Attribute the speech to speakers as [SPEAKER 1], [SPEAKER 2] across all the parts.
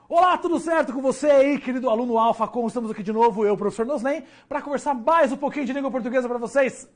[SPEAKER 1] Olá, tudo certo com você aí, querido aluno Alfa? Como estamos aqui de novo, eu, professor Noslen, para conversar mais um pouquinho de língua portuguesa para vocês.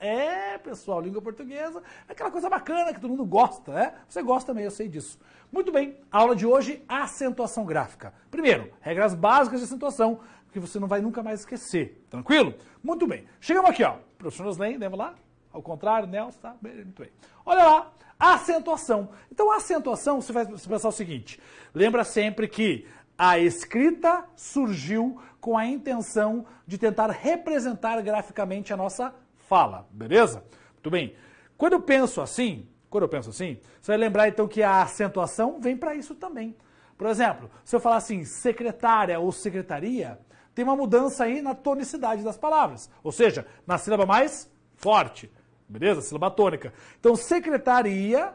[SPEAKER 1] Pessoal, língua portuguesa é aquela coisa bacana que todo mundo gosta, né? Você gosta também, eu sei disso. Muito bem, a aula de hoje, acentuação gráfica. Primeiro, regras básicas de acentuação, que você não vai nunca mais esquecer, tranquilo? Muito bem, chegamos aqui, ó, professor Noslen, lembra lá? Ao contrário, Nelson, tá? Muito bem. Olha lá, acentuação. Então, a acentuação, você vai pensar o seguinte, lembra sempre que a escrita surgiu com a intenção de tentar representar graficamente a nossa fala, beleza? Muito bem. Quando eu penso assim, você vai lembrar então que a acentuação vem para isso também. Por exemplo, se eu falar assim, secretária ou secretaria, tem uma mudança aí na tonicidade das palavras, ou seja, na sílaba mais forte, beleza? Sílaba tônica. Então, secretaria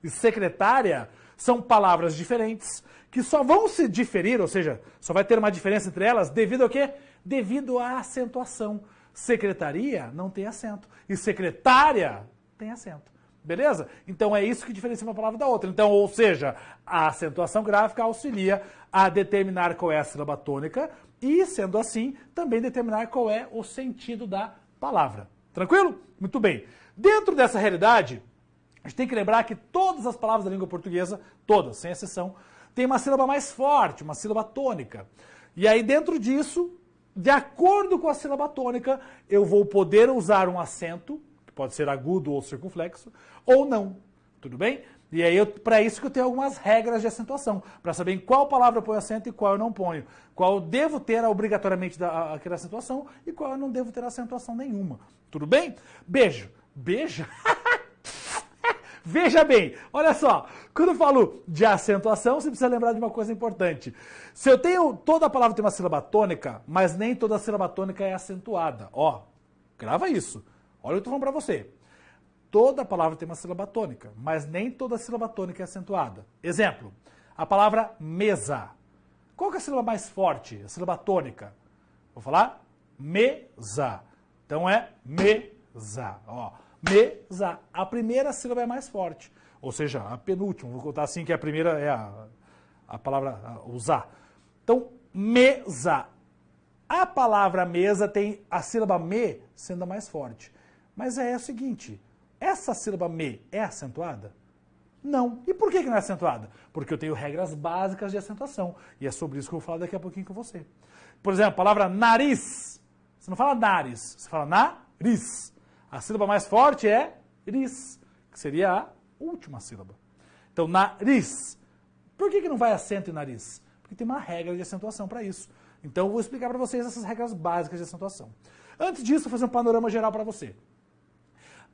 [SPEAKER 1] e secretária são palavras diferentes que só vão se diferir, ou seja, só vai ter uma diferença entre elas devido ao quê? Devido à acentuação. Secretaria não tem acento e secretária tem acento. Beleza? Então é isso que diferencia uma palavra da outra. Então, ou seja, a acentuação gráfica auxilia a determinar qual é a sílaba tônica e, sendo assim, também determinar qual é o sentido da palavra. Tranquilo? Muito bem. Dentro dessa realidade, a gente tem que lembrar que todas as palavras da língua portuguesa, todas, sem exceção, tem uma sílaba mais forte, uma sílaba tônica. E aí, dentro disso, de acordo com a sílaba tônica, eu vou poder usar um acento, que pode ser agudo ou circunflexo, ou não. Tudo bem? E aí, para isso que eu tenho algumas regras de acentuação, para saber em qual palavra eu ponho acento e qual eu não ponho. Qual eu devo ter obrigatoriamente aquela acentuação e qual eu não devo ter acentuação nenhuma. Tudo bem? Beijo. Beijo? Veja bem, olha só, quando eu falo de acentuação, você precisa lembrar de uma coisa importante. Se eu tenho, toda palavra tem uma sílaba tônica, mas nem toda sílaba tônica é acentuada. Ó, grava isso. Olha o que eu estou falando para você. Toda palavra tem uma sílaba tônica, mas nem toda sílaba tônica é acentuada. Exemplo, a palavra mesa. Qual que é a sílaba mais forte? A sílaba tônica. Vou falar mesa. Então é mesa, ó. Mesa. A primeira sílaba é mais forte. Ou seja, a penúltima. Vou contar assim que a primeira é a palavra usar. Então, mesa. A palavra mesa tem a sílaba me sendo a mais forte. Mas é o seguinte, essa sílaba me é acentuada? Não. E por que não é acentuada? Porque eu tenho regras básicas de acentuação. E é sobre isso que eu vou falar daqui a pouquinho com você. Por exemplo, a palavra nariz. Você não fala nariz, você fala nariz. A sílaba mais forte é ris, que seria a última sílaba. Então, nariz. Por que não vai acento em nariz? Porque tem uma regra de acentuação para isso. Então, eu vou explicar para vocês essas regras básicas de acentuação. Antes disso, vou fazer um panorama geral para você.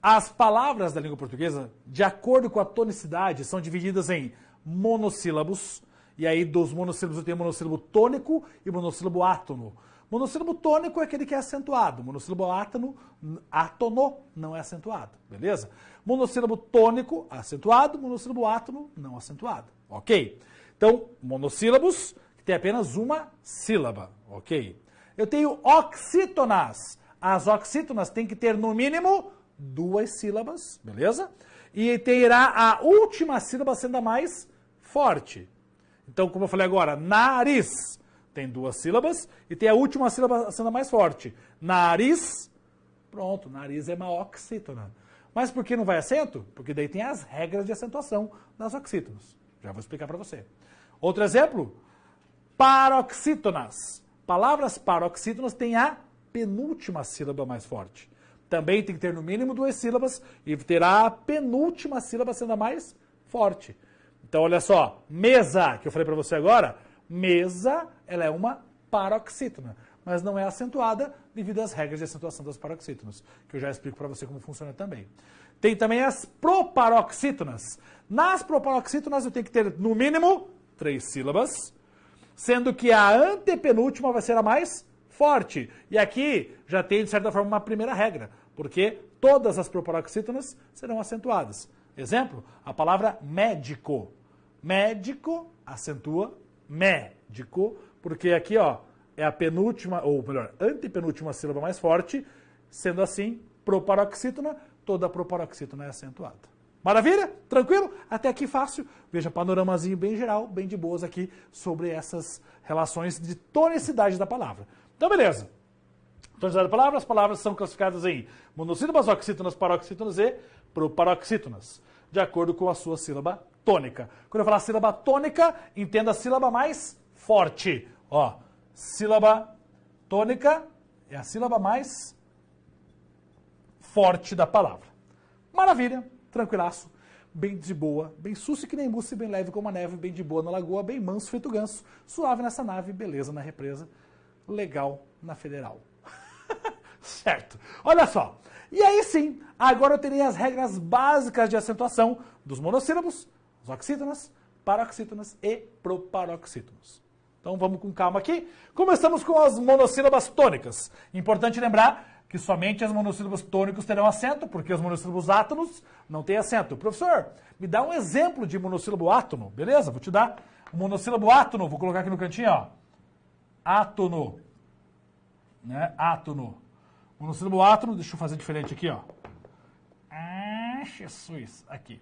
[SPEAKER 1] As palavras da língua portuguesa, de acordo com a tonicidade, são divididas em monossílabos. E aí, dos monossílabos, eu tenho monossílabo tônico e monossílabo átono. Monossílabo tônico é aquele que é acentuado. Monossílabo átono não é acentuado, beleza? Monossílabo tônico, acentuado. Monossílabo átono, não acentuado, ok? Então, monossílabos, que tem apenas uma sílaba, ok? Eu tenho oxítonas. As oxítonas têm que ter, no mínimo, 2 sílabas, beleza? E terá a última sílaba sendo a mais forte. Então, como eu falei agora, nariz. Tem 2 sílabas e tem a última sílaba sendo a mais forte. Nariz, pronto, nariz é uma oxítona. Mas por que não vai acento? Porque daí tem as regras de acentuação das oxítonas. Já vou explicar para você. Outro exemplo, paroxítonas. Palavras paroxítonas têm a penúltima sílaba mais forte. Também tem que ter no mínimo 2 sílabas e terá a penúltima sílaba sendo a mais forte. Então olha só, mesa, que eu falei para você agora, mesa, ela é uma paroxítona, mas não é acentuada devido às regras de acentuação das paroxítonas, que eu já explico para você como funciona também. Tem também as proparoxítonas. Nas proparoxítonas eu tenho que ter no mínimo 3 sílabas, sendo que a antepenúltima vai ser a mais forte. E aqui já tem, de certa forma, uma primeira regra, porque todas as proparoxítonas serão acentuadas. Exemplo, a palavra médico. Médico acentua médico, porque aqui, ó, é a penúltima, ou melhor, antepenúltima sílaba mais forte, sendo assim, proparoxítona, toda proparoxítona é acentuada. Maravilha? Tranquilo? Até aqui fácil. Veja, panoramazinho bem geral, bem de boas aqui sobre essas relações de tonicidade da palavra. Então, beleza. Tonicidade da palavra, as palavras são classificadas em monossílabas, oxítonas, paroxítonas e proparoxítonas, de acordo com a sua sílaba tônica. Quando eu falar sílaba tônica, entenda a sílaba mais forte. Ó, sílaba tônica é a sílaba mais forte da palavra. Maravilha, tranquilaço, bem de boa, bem sucio que nem mousse, bem leve como a neve, bem de boa na lagoa, bem manso feito ganso, suave nessa nave, beleza na represa, legal na federal. Certo. Olha só. E aí sim, agora eu terei as regras básicas de acentuação dos monossílabos, as oxítonas, paroxítonas e proparoxítonas. Então vamos com calma aqui. Começamos com as monossílabas tônicas. Importante lembrar que somente as monossílabos tônicos terão acento, porque os monossílabos átonos não têm acento. Professor, me dá um exemplo de monossílabo átono, beleza? Vou te dar o monossílabo átono, vou colocar aqui no cantinho, ó. Átono. Né? Átono. Monossílabo átono, deixa eu fazer diferente aqui, ó. Ah, Jesus, aqui.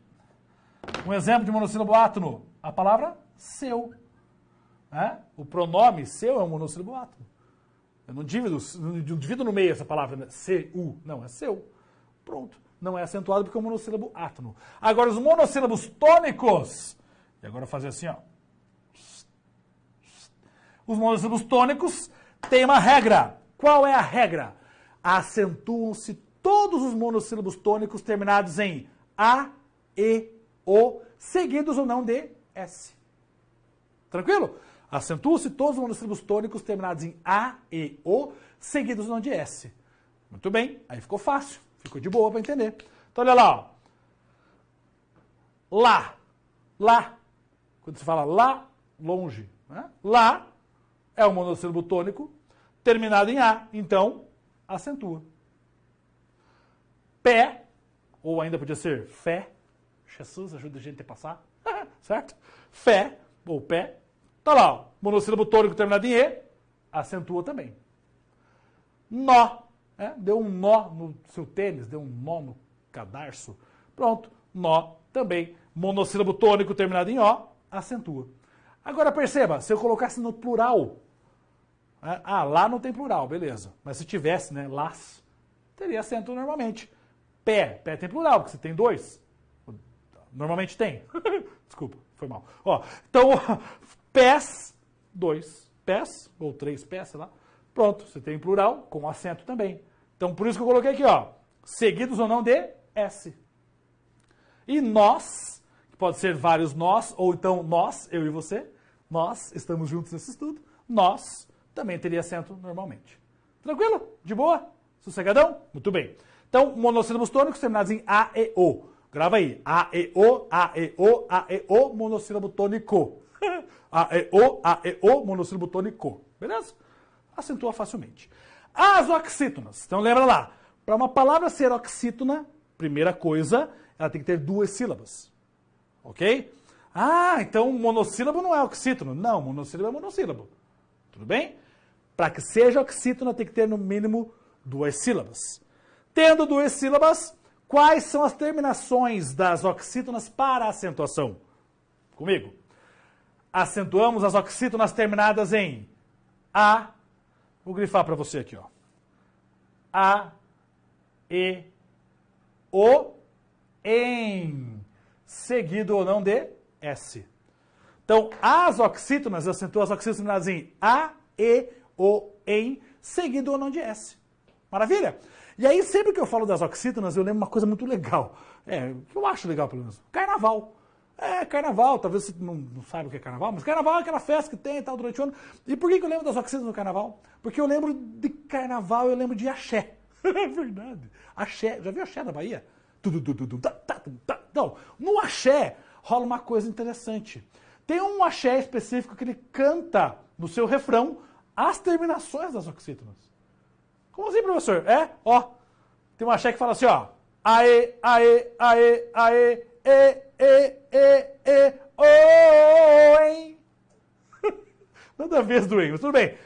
[SPEAKER 1] Um exemplo de monossílabo átono, a palavra seu. Né? O pronome seu é um monossílabo átono. Eu não divido no meio essa palavra, né? C-U, não, é seu. Pronto. Não é acentuado porque é um monossílabo átono. Agora, os monossílabos tônicos, e agora eu vou fazer assim, ó. Os monossílabos tônicos têm uma regra. Qual é a regra? Acentuam-se todos os monossílabos tônicos terminados em A, E, O, seguidos ou não de S. Tranquilo? Acentuam-se todos os monossílabos tônicos terminados em A, E, O, seguidos ou não de S. Muito bem, aí ficou fácil, ficou de boa para entender. Então olha lá, ó. Lá, lá. Quando se fala lá, longe. Né? Lá é um monossílabo tônico terminado em A, então acentua. Pé, ou ainda podia ser fé. Jesus, ajuda a gente a passar. Certo? Fé, ou pé. Tá lá, ó, monossílabo tônico terminado em E, acentua também. Nó, né? Deu um nó no seu tênis, deu um nó no cadarço. Pronto, nó também. Monossílabo tônico terminado em O, acentua. Agora perceba, se eu colocasse no plural, lá não tem plural, beleza. Mas se tivesse, né, las, teria acento normalmente. Pé tem plural, porque você tem dois. Normalmente tem. Desculpa, foi mal. Ó, então, pés, dois pés, ou três pés, sei lá. Pronto, você tem plural com acento também. Então, por isso que eu coloquei aqui, ó, seguidos ou não de S. E nós, que pode ser vários nós, ou então nós, eu e você, nós estamos juntos nesse estudo, nós também teria acento normalmente. Tranquilo? De boa? Sossegadão? Muito bem. Então, monossílabos tônicos terminados em A, E, O. Grava aí. A, E, O, A, E, O, A, E, O, monossílabo tônico. A, E, O, monossílabo tônico. Beleza? Acentua facilmente. As oxítonas. Então, lembra lá. Para uma palavra ser oxítona, primeira coisa, ela tem que ter duas sílabas. Ok? Ah, então monossílabo não é oxítono. Não, monossílabo é monossílabo. Tudo bem? Para que seja oxítona, tem que ter no mínimo duas sílabas. Tendo duas sílabas, quais são as terminações das oxítonas para acentuação? Comigo. Acentuamos as oxítonas terminadas em A. Vou grifar para você aqui, ó. A, E, O, em. Seguido ou não de S. Então, as oxítonas, eu acentuo as oxítonas terminadas em A, E, O, em, seguido ou não de S. Maravilha? E aí, sempre que eu falo das oxítonas, eu lembro uma coisa muito legal. Que eu acho legal, pelo menos. Carnaval. Carnaval. Talvez você não saiba o que é carnaval, mas carnaval é aquela festa que tem e tal durante o ano. E por que eu lembro das oxítonas no carnaval? Porque eu lembro de carnaval, eu lembro de axé. É verdade. Axé. Já viu axé na Bahia? Então, no axé rola uma coisa interessante. Tem um axé específico que ele canta no seu refrão as terminações das oxítonas. Como assim, professor? Ó. Tem um axé que fala assim, ó. Aê, aê, aê, aê, hein. Nada a ver do hein, mas tudo bem.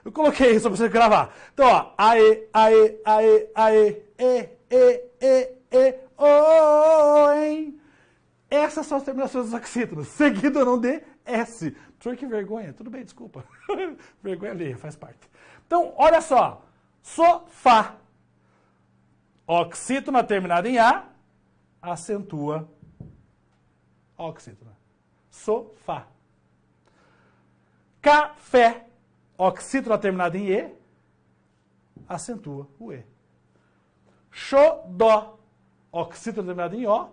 [SPEAKER 1] Eu coloquei isso pra você gravar. Então, ó. Aê, aê, aê, aê, hein. Essas são as terminações dos oxítonos, seguido ou não de S. Professor, que vergonha. Tudo bem, desculpa. Vergonha alheia, faz parte. Então, olha só. Sofá. Oxítona terminada em A, acentua a oxítona. Sofá. Café. Oxítona terminada em E, acentua o E. Xodó. Oxítona terminada em O,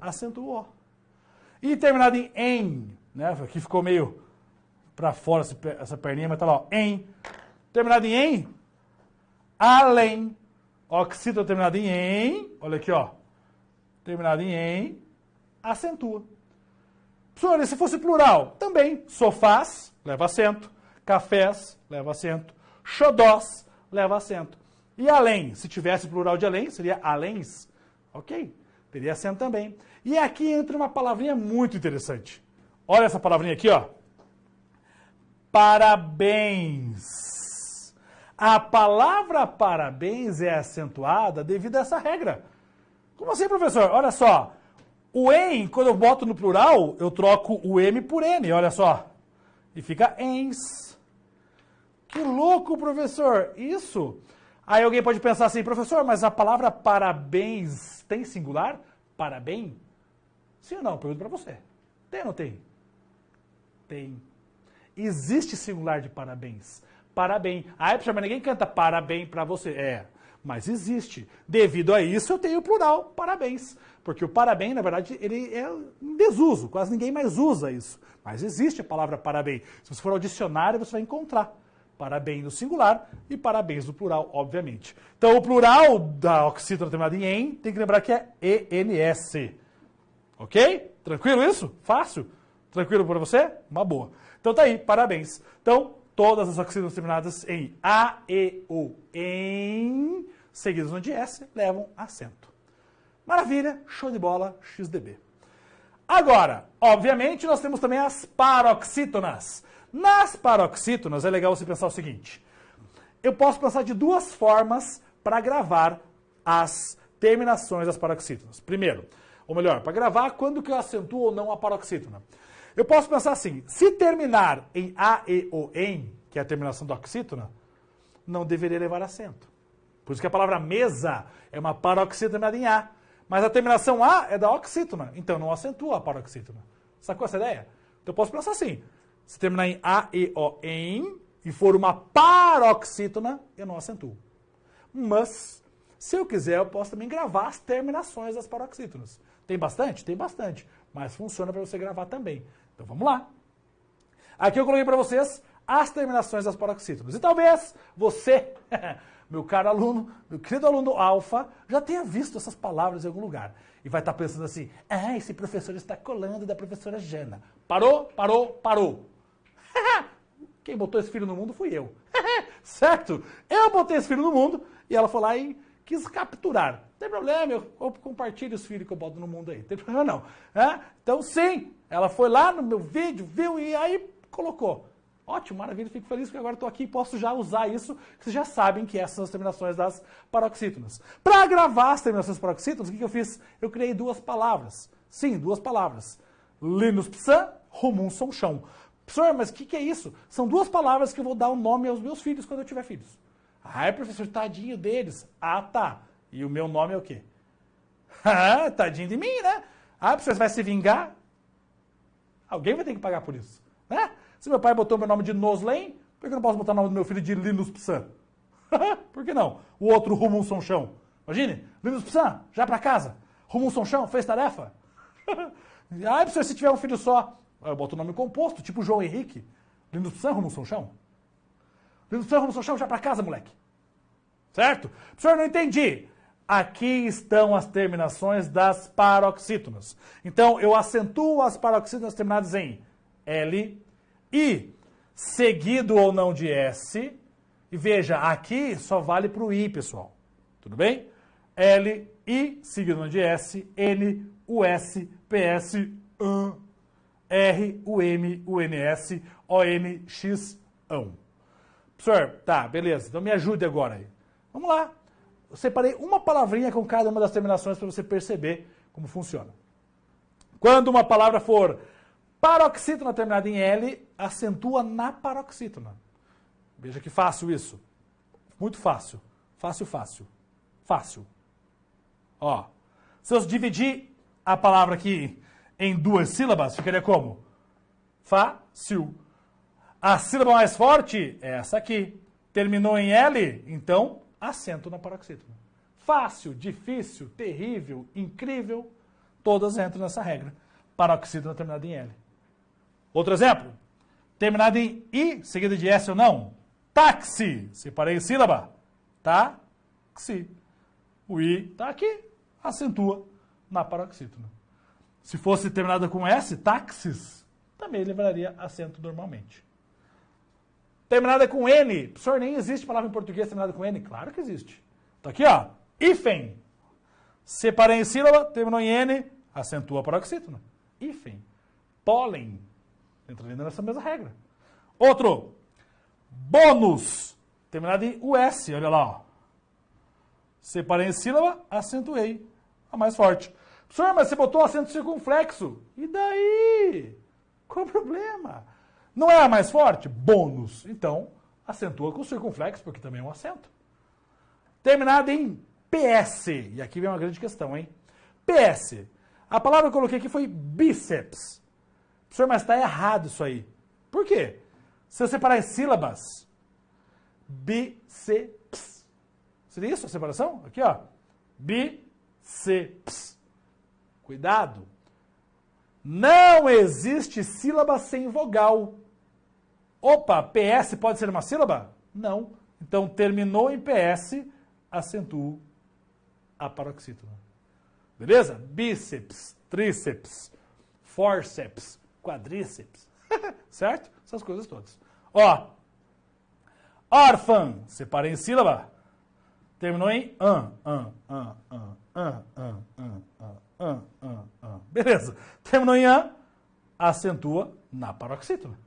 [SPEAKER 1] acentua o O. E terminada em, né? Aqui ficou meio para fora essa perninha, mas tá lá, ó. Terminada em, além. Oxítona terminada em, olha aqui, ó. Terminada em, acentua. Professor, e se fosse plural? Também. Sofás, leva acento. Cafés, leva acento. Xodós, leva acento. E além, se tivesse plural de além, seria aléns. Ok? Teria acento também. E aqui entra uma palavrinha muito interessante. Olha essa palavrinha aqui, ó. Parabéns. A palavra parabéns é acentuada devido a essa regra. Como assim, professor? Olha só. O em, quando eu boto no plural, eu troco o M por N, olha só. E fica ens. Que louco, professor. Isso. Aí alguém pode pensar assim, professor, mas a palavra parabéns tem singular? Parabéns? Sim ou não? Pergunto para você. Tem ou não tem? Tem. Existe singular de parabéns. Parabéns. Ah, professor, mas ninguém canta parabéns para você. É, mas existe. Devido a isso, eu tenho o plural, parabéns. Porque o parabéns, na verdade, ele é em desuso. Quase ninguém mais usa isso. Mas existe a palavra parabéns. Se você for ao dicionário, você vai encontrar parabéns no singular e parabéns no plural, obviamente. Então, o plural da oxítona terminada em en, tem que lembrar que é ENS. Ok? Tranquilo isso? Fácil? Tranquilo para você? Uma boa. Então tá aí, parabéns. Então, todas as oxítonas terminadas em A, E, O, em, seguidas no de S, levam acento. Maravilha, show de bola, XDB. Agora, obviamente, nós temos também as paroxítonas. Nas paroxítonas, é legal você pensar o seguinte. Eu posso pensar de duas formas para gravar as terminações das paroxítonas. Primeiro, ou melhor, para gravar quando que eu acentuo ou não a paroxítona. Eu posso pensar assim, se terminar em A, E, O, em, que é a terminação da oxítona, não deveria levar acento. Por isso que a palavra mesa é uma paroxítona terminada em A. Mas a terminação A é da oxítona, então não acentua a paroxítona. Sacou essa ideia? Então eu posso pensar assim, se terminar em A, E, O, em, e for uma paroxítona, eu não acentuo. Mas, se eu quiser, eu posso também gravar as terminações das paroxítonas. Tem bastante? Tem bastante. Mas funciona para você gravar também. Então vamos lá. Aqui eu coloquei para vocês as terminações das paroxítonas. E talvez você, meu caro aluno, meu querido aluno alfa, já tenha visto essas palavras em algum lugar. E vai estar pensando assim, ah, esse professor está colando da professora Jana. Parou, parou, parou. Quem botou esse filho no mundo fui eu. Certo? Eu botei esse filho no mundo e ela foi lá e quis capturar. Não tem problema, eu compartilho os filhos que eu boto no mundo aí. Não tem problema não. Então sim, ela foi lá no meu vídeo, viu e aí colocou. Ótimo, maravilha, fico feliz porque agora estou aqui e posso já usar isso, que vocês já sabem que essas são as terminações das paroxítonas. Para gravar as terminações das paroxítonas, o que eu fiz? Eu criei duas palavras. Sim, duas palavras. Linus psan, rumum som chão. Professor, mas o que é isso? São duas palavras que eu vou dar o nome aos meus filhos quando eu tiver filhos. Ai, professor, tadinho deles. Ah, tá. E o meu nome é o quê? Ah, tadinho de mim, né? Ah, professor, você vai se vingar? Alguém vai ter que pagar por isso, né? Se meu pai botou meu nome de Noslen, por que eu não posso botar o nome do meu filho de Linus Psan? Por que não? O outro Rumum Som Chão. Imagine, Linus Psan, já pra casa. Rumum Som Chão, fez tarefa? Ah, professor, se tiver um filho só, eu boto o nome composto, tipo João Henrique. Linus Psan, Rumum Som Chão. Linus Psan, Rumum Som Chão, já pra casa, moleque. Certo? Professor, não entendi. Aqui estão as terminações das paroxítonas. Então, eu acentuo as paroxítonas terminadas em L, I, seguido ou não de S. E veja, aqui só vale para o I, pessoal. Tudo bem? L, I, seguido ou não de S, N, U, S, P, S, R, U, M, U, N, S, O, N, X, ão. Professor, tá, beleza. Então me ajude agora aí. Vamos lá. Eu separei uma palavrinha com cada uma das terminações para você perceber como funciona. Quando uma palavra for paroxítona terminada em L, acentua na paroxítona. Veja que fácil isso. Muito fácil. Fácil, fácil. Fácil. Ó, se eu dividir a palavra aqui em duas sílabas, ficaria como? Fácil. A sílaba mais forte é essa aqui. Terminou em L, então acento na paroxítona. Fácil, difícil, terrível, incrível, todas entram nessa regra. Paroxítona terminada em L. Outro exemplo. Terminada em I, seguida de S ou não. Táxi. Separei em sílaba. Táxi. O I está aqui, acentua na paroxítona. Se fosse terminada com S, táxis, também levaria acento normalmente. Terminada com N. Professor, nem existe palavra em português terminada com N. Claro que existe. Está aqui, ó. Hífen. Separei em sílaba, terminou em N, acentua a paroxítona. Hífen. Pólen. Entra ainda nessa mesma regra. Outro. Bônus. Terminado em US, olha lá, ó. Separei em sílaba, acentuei a mais forte. Professor, mas você botou acento circunflexo. E daí? Qual o problema? Não é a mais forte? Bônus. Então, acentua com circunflexo, porque também é um acento. Terminado em PS. E aqui vem uma grande questão, hein? PS. A palavra que eu coloquei aqui foi bíceps. Professor, mas está errado isso aí. Por quê? Se eu separar em sílabas, bíceps. Seria isso a separação? Aqui, ó. Bíceps. Cuidado. Não existe sílaba sem vogal. Opa, PS pode ser uma sílaba? Não. Então, terminou em PS, acentuo a paroxítona. Beleza? Bíceps, tríceps, forceps, quadríceps. Certo? Essas coisas todas. Ó. Órfã. Separei em sílaba. Terminou em Beleza. Terminou em acentua na paroxítona.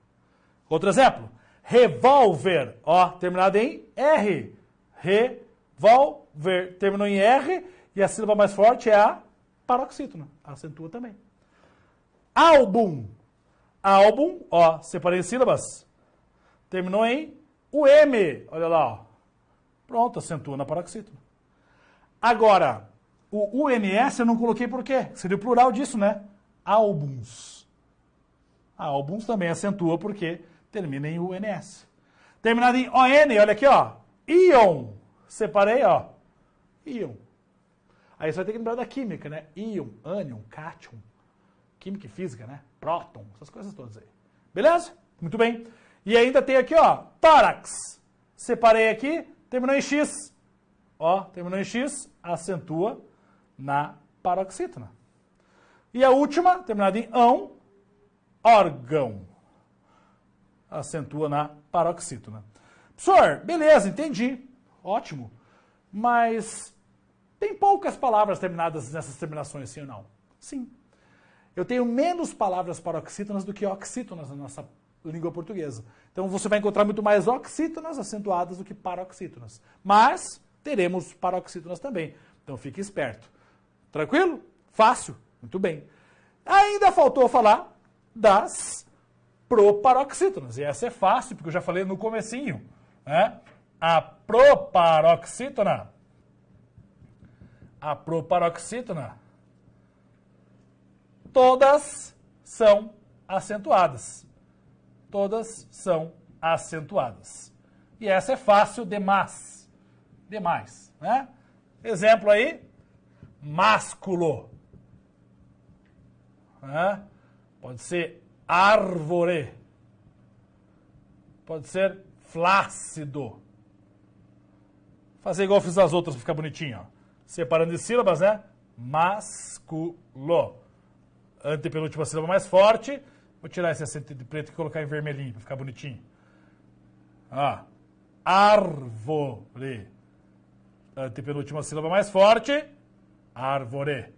[SPEAKER 1] Outro exemplo. Revólver. Ó, terminado em R. Revólver. Terminou em R e a sílaba mais forte é a paroxítona. Acentua também. Álbum. Álbum, ó, separei em sílabas. Terminou em UM. Olha lá, ó. Pronto, acentua na paroxítona. Agora, o UNS eu não coloquei por quê? Seria o plural disso, né? Álbuns. Álbuns também acentua porque termina em UNS. Terminado em ON, olha aqui, ó. Íon. Separei, ó. Íon. Aí você vai ter que lembrar da química, né? Íon, ânion, cátion. Química e física, né? Próton, essas coisas todas aí. Beleza? Muito bem. E ainda tem aqui, ó, tórax. Separei aqui, terminou em X. Ó, terminou em X, acentua na paroxítona. E a última, terminada em ão, órgão. Acentua na paroxítona. Professor, beleza, entendi. Ótimo. Mas tem poucas palavras terminadas nessas terminações, sim ou não? Sim. Eu tenho menos palavras paroxítonas do que oxítonas na nossa língua portuguesa. Então você vai encontrar muito mais oxítonas acentuadas do que paroxítonas. Mas teremos paroxítonas também. Então fique esperto. Tranquilo? Fácil? Muito bem. Ainda faltou falar das proparoxítonas. E essa é fácil, porque eu já falei no comecinho. Né? A proparoxítona. A proparoxítona. Todas são acentuadas. Todas são acentuadas. E essa é fácil demais. Demais, né? Exemplo aí, másculo. Né? Pode ser árvore. Pode ser flácido. Fazer igual eu fiz as outras para ficar bonitinho. Ó. Separando de sílabas, né? Másculo. Antepenúltima sílaba mais forte. Vou tirar esse acento de preto e colocar em vermelhinho para ficar bonitinho. Ah, árvore. Antepenúltima sílaba mais forte. Árvore.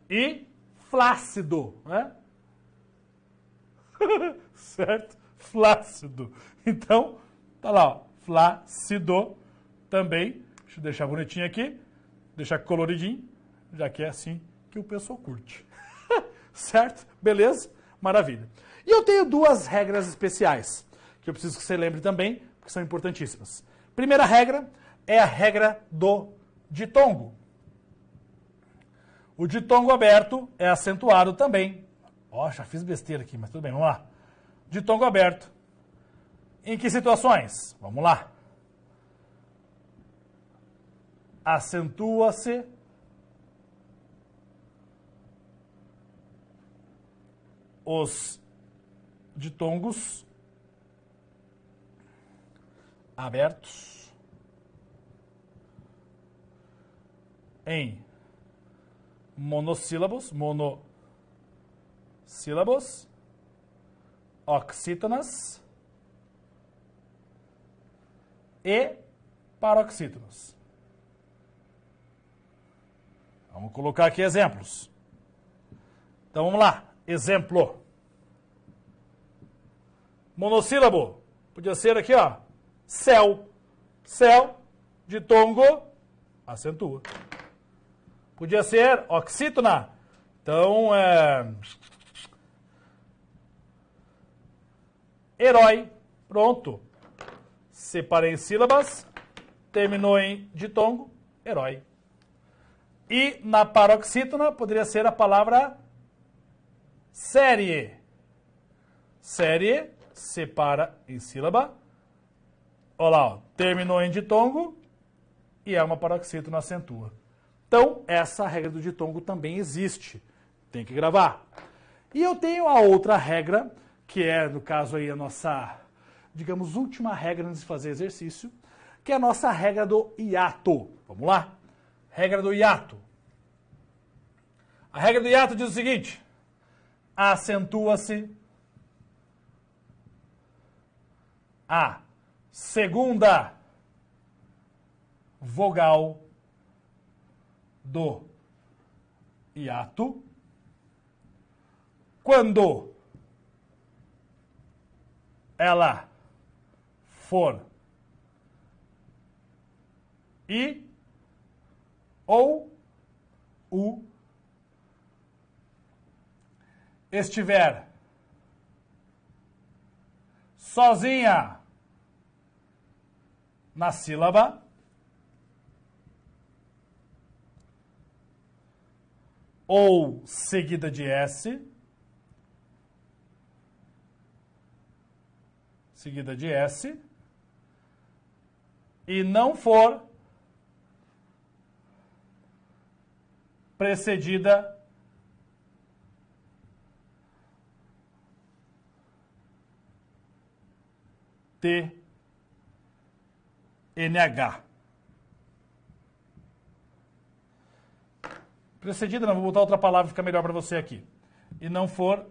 [SPEAKER 1] E flácido, né? Certo? Flácido. Então, tá lá, ó. Flácido também. Deixa eu deixar bonitinho aqui. Deixar coloridinho, já que é assim que o pessoal curte. Certo? Beleza? Maravilha. E eu tenho duas regras especiais, que eu preciso que você lembre também, que são importantíssimas. Primeira regra é a regra do ditongo. O ditongo aberto é acentuado também. Ó, já fiz besteira aqui, mas tudo bem, vamos lá. Ditongo aberto. Em que situações? Vamos lá. Acentua-se os ditongos abertos em monossílabos, oxítonas e paroxítonos. Vamos colocar aqui exemplos. Então vamos lá. Exemplo. Monossílabo. Podia ser aqui, ó. Céu. Céu, ditongo, acentua. Podia ser oxítona. Então, herói. Pronto. Separei em sílabas. Terminou em ditongo, herói. E na paroxítona poderia ser a palavra série. Série, separa em sílaba. Olha lá, ó, terminou em ditongo e é uma paroxítona, acentua. Então, essa regra do ditongo também existe. Tem que gravar. E eu tenho a outra regra, que é, no caso aí, a nossa, digamos, última regra antes de fazer exercício, que é a nossa regra do hiato. Vamos lá? Regra do hiato. A regra do hiato diz o seguinte: acentua-se a segunda vogal do hiato quando ela for I ou U estiver sozinha na sílaba ou seguida de S, e não for precedida de NH. Precedida, não, vou botar outra palavra, fica melhor para você aqui. E não for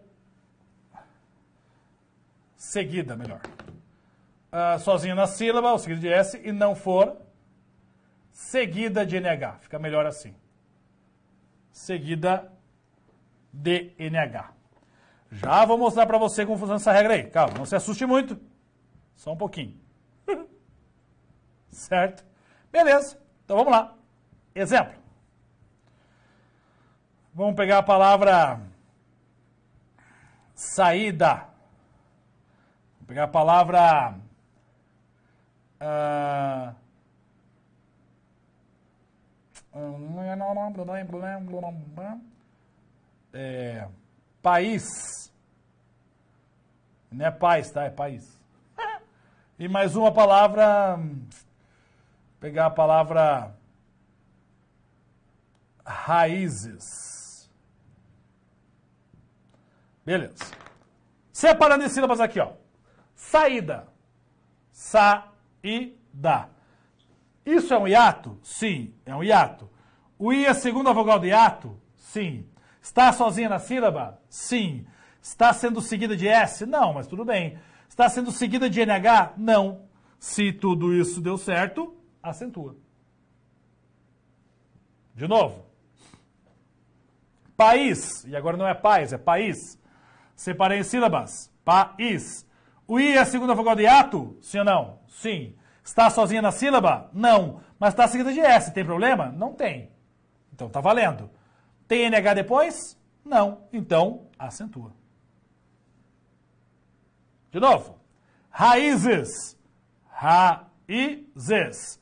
[SPEAKER 1] seguida, melhor. Sozinho na sílaba, ou seguida de S, e não for seguida de NH. Fica melhor assim. Seguida de NH. Já vou mostrar para você como funciona essa regra aí. Calma, não se assuste muito. Só um pouquinho. Certo? Beleza. Então vamos lá. Exemplo. Vamos pegar a palavra saída. Vamos pegar a palavra país. Não é paz, tá? É país. E mais uma palavra, pegar a palavra raízes. Beleza. Separando em sílabas aqui, ó. Saída. Saída. Isso é um hiato? Sim, é um hiato. O I é a segunda vogal de hiato? Sim. Está sozinha na sílaba? Sim. Está sendo seguida de S? Não, mas tudo bem. Está sendo seguida de NH? Não. Se tudo isso deu certo, acentua. De novo. País. E agora não é paz, é país. Separei em sílabas. País. O I é a segunda vogal de hiato? Sim ou não? Sim. Está sozinha na sílaba? Não. Mas está seguida de S. Tem problema? Não tem. Então tá valendo. Tem NH depois? Não. Então, acentua. De novo. Raízes. Raízes.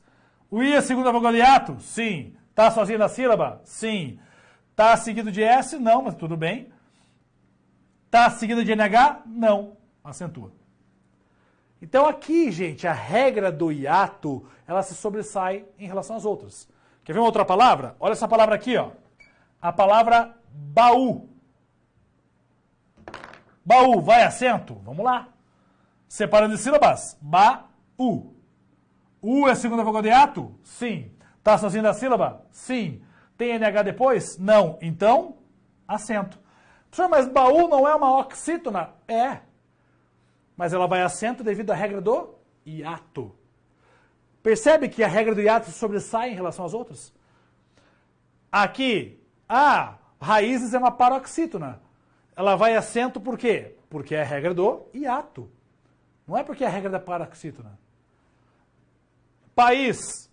[SPEAKER 1] O I é segunda vogal de hiato? Sim. Tá sozinho na sílaba? Sim. Tá seguido de S? Não, mas tudo bem. Tá seguido de NH? Não. Acentua. Então aqui, gente, a regra do hiato, ela se sobressai em relação às outras. Quer ver uma outra palavra? Olha essa palavra aqui, ó. A palavra baú. Baú, vai acento? Vamos lá. Separando em sílabas. Baú. U é segunda vogal de hiato? Sim. Tá sozinho da sílaba? Sim. Tem NH depois? Não. Então, acento. Professor, mas baú não é uma oxítona? É. Mas ela vai acento devido à regra do hiato. Percebe que a regra do hiato sobressai em relação às outras? Aqui, raízes é uma paroxítona. Ela vai acento por quê? Porque é a regra do hiato. Não é porque é a regra da paroxítona. País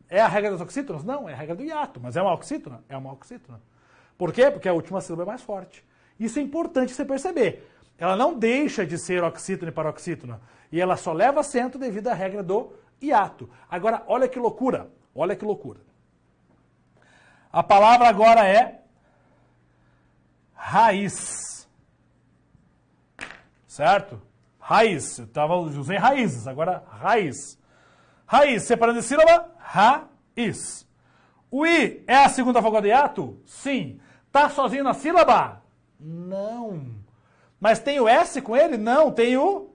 [SPEAKER 1] é a regra das oxítonas? Não, é a regra do hiato. Mas é uma oxítona? É uma oxítona. Por quê? Porque a última sílaba é mais forte. Isso é importante você perceber. Ela não deixa de ser oxítona e paroxítona. E ela só leva acento devido à regra do hiato. Agora, olha que loucura. Olha que loucura. A palavra agora é raiz. Certo? Raiz. Eu usei raízes, agora raiz. Raiz, separando de sílaba, raiz. O I é a segunda vogal de hiato? Sim. Tá sozinho na sílaba? Não. Mas tem o S com ele? Não. Tem o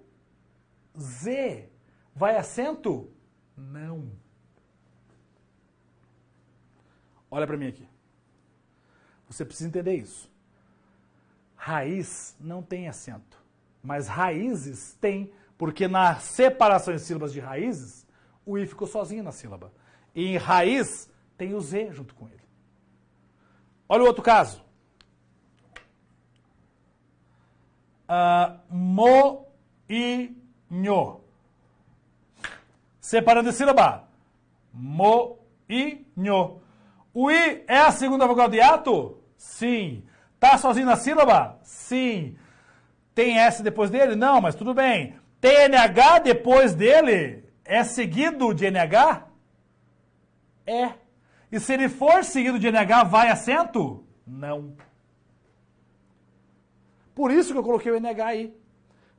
[SPEAKER 1] Z. Vai acento? Não. Olha para mim aqui. Você precisa entender isso. Raiz não tem acento. Mas raízes tem, porque na separação em sílabas de raízes, o I ficou sozinho na sílaba. E em raiz, tem o Z junto com ele. Olha o outro caso. Moinho. Separando a sílaba. Moinho. O I é a segunda vogal de hiato? Sim. Tá sozinho na sílaba? Sim. Tem S depois dele? Não, mas tudo bem. Tem NH depois dele? É seguido de NH? É. E se ele for seguido de NH, vai acento? Não. Por isso que eu coloquei o NH aí.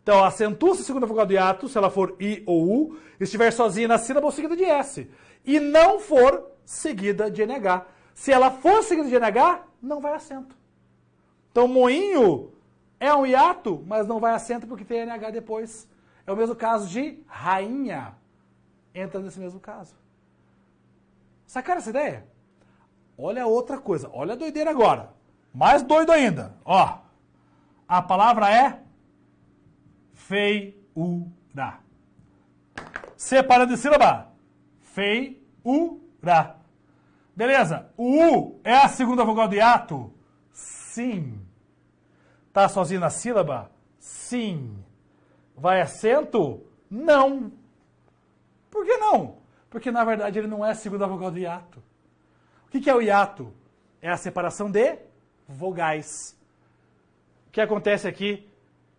[SPEAKER 1] Então, acentua-se a segunda vogal de hiato, se ela for I ou U, estiver sozinha na sílaba ou seguida de S. E não for seguida de NH. Se ela for seguida de NH, não vai acento. Então, moinho é um hiato, mas não vai acento porque tem NH depois. É o mesmo caso de rainha. Entra nesse mesmo caso. Sacaram essa ideia? Olha outra coisa. Olha a doideira agora. Mais doido ainda. Ó. A palavra é feiura. Separando de sílaba. Feiura. Beleza. O U é a segunda vogal de hiato? Sim. Tá sozinho na sílaba? Sim. Vai acento? Não. Por que não? Porque, na verdade, ele não é a segunda vogal de hiato. O que é o hiato? É a separação de vogais. O que acontece aqui?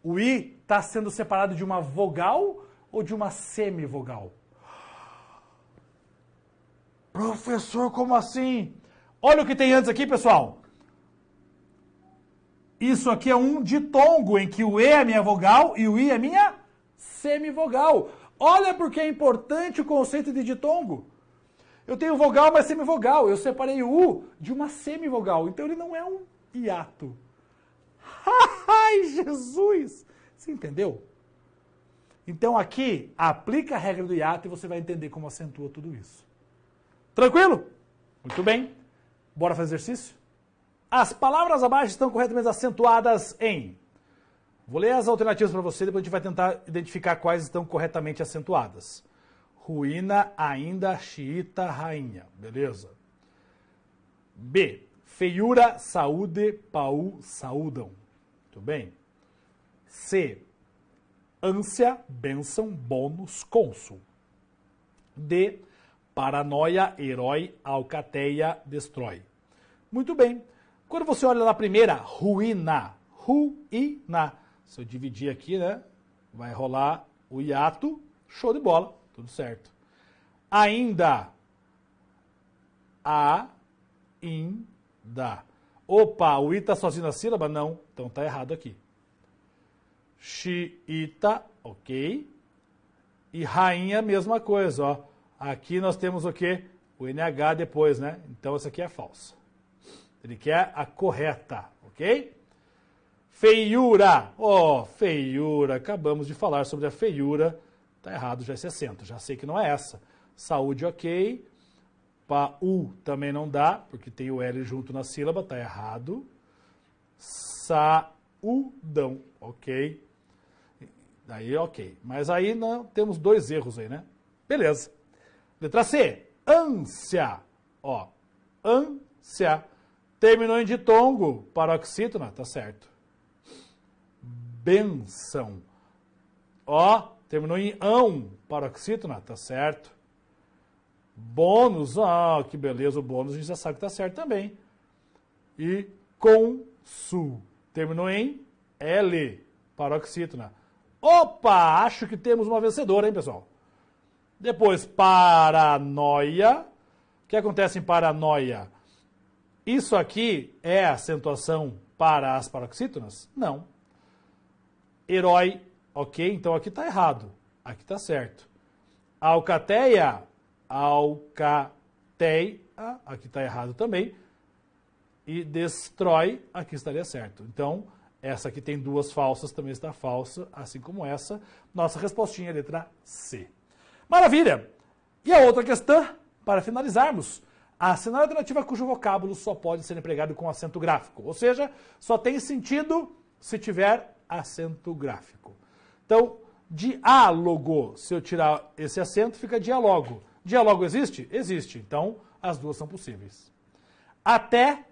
[SPEAKER 1] O I está sendo separado de uma vogal ou de uma semivogal? Professor, como assim? Olha o que tem antes aqui, pessoal. Isso aqui é um ditongo, em que o E é minha vogal e o I é minha semivogal. Olha porque é importante o conceito de ditongo. Eu tenho vogal, mas semivogal. Eu separei o U de uma semivogal. Então ele não é um hiato. Ai, Jesus! Você entendeu? Então aqui, aplica a regra do hiato e você vai entender como acentua tudo isso. Tranquilo? Muito bem. Bora fazer exercício? As palavras abaixo estão corretamente acentuadas em... Vou ler as alternativas para você, depois a gente vai tentar identificar quais estão corretamente acentuadas. Ruína, ainda, xiita, rainha. Beleza? B. Feiura, saúde, pau, saúdam. Muito bem. C. Ânsia, bênção, bônus, cônsul. D. Paranoia, herói, alcateia, destrói. Muito bem. Quando você olha na primeira, ruína. Ruína. Se eu dividir aqui, né? Vai rolar o hiato. Show de bola. Tudo certo. Ainda. Ainda. Opa, o i tá sozinho na sílaba? Não. Então tá errado aqui. Xiita, ok. E rainha, mesma coisa, ó. Aqui nós temos o quê? O NH depois, né? Então essa aqui é falsa. Ele quer a correta, ok? Feiura. Ó, feiura. Acabamos de falar sobre a feiura. Tá errado já esse acento. Já sei que não é essa. Saúde, ok. Pau também não dá, porque tem o L junto na sílaba. Tá errado. Saudão, ok. Daí, ok. Mas aí não, temos dois erros aí, né? Beleza. Letra C. Ânsia. Ó, ânsia. Terminou em ditongo, paroxítona, tá certo. Benção. Ó, terminou em ão, paroxítona, tá certo. Bônus, ah, que beleza, o bônus a gente já sabe que tá certo também. E consul. Terminou em L, paroxítona. Opa, acho que temos uma vencedora, hein, pessoal? Depois, paranoia. O que acontece em paranoia? Isso aqui é acentuação para as paroxítonas? Não. Herói, ok, então aqui está errado. Aqui está certo. Alcateia, alcateia, aqui está errado também. E destrói, aqui estaria certo. Então, essa aqui tem duas falsas, também está falsa, assim como essa. Nossa respostinha é a letra C. Maravilha! E a outra questão, para finalizarmos, acentuação alternativa cujo vocábulo só pode ser empregado com acento gráfico. Ou seja, só tem sentido se tiver acento gráfico. Então, diálogo, se eu tirar esse acento, fica diálogo. Diálogo existe? Existe. Então, as duas são possíveis. Até,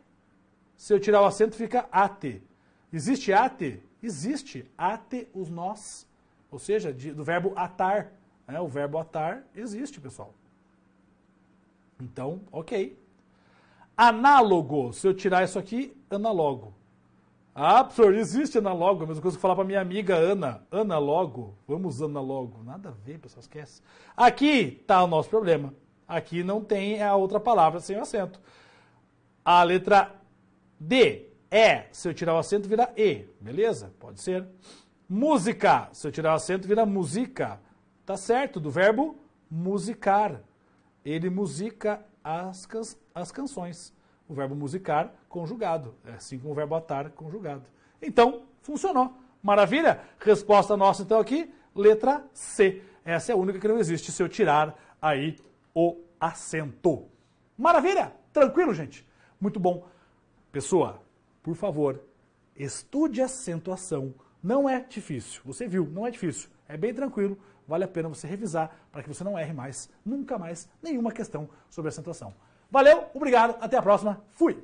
[SPEAKER 1] se eu tirar o acento, fica ate. Existe ate? Existe. Ate os nós. Ou seja, do verbo atar. Né? O verbo atar existe, pessoal. Então, ok. Análogo. Se eu tirar isso aqui, analogo. Ah, professor, existe analogo. A mesma coisa que eu falar para minha amiga Ana. Analogo. Vamos analogo. Nada a ver, pessoal, esquece. Aqui está o nosso problema. Aqui não tem a outra palavra sem o acento. A letra D. É. Se eu tirar o acento, vira E. Beleza? Pode ser. Música. Se eu tirar o acento, vira música. Tá certo, do verbo musicar. Ele musica as canções. O verbo musicar conjugado, assim como o verbo atar conjugado. Então, funcionou. Maravilha? Resposta nossa, então, aqui, letra C. Essa é a única que não existe se eu tirar aí o acento. Maravilha? Tranquilo, gente? Muito bom. Pessoa, por favor, estude a acentuação. Não é difícil. Você viu, não é difícil. É bem tranquilo. Vale a pena você revisar para que você não erre mais, nunca mais, nenhuma questão sobre acentuação. Valeu, obrigado, até a próxima. Fui!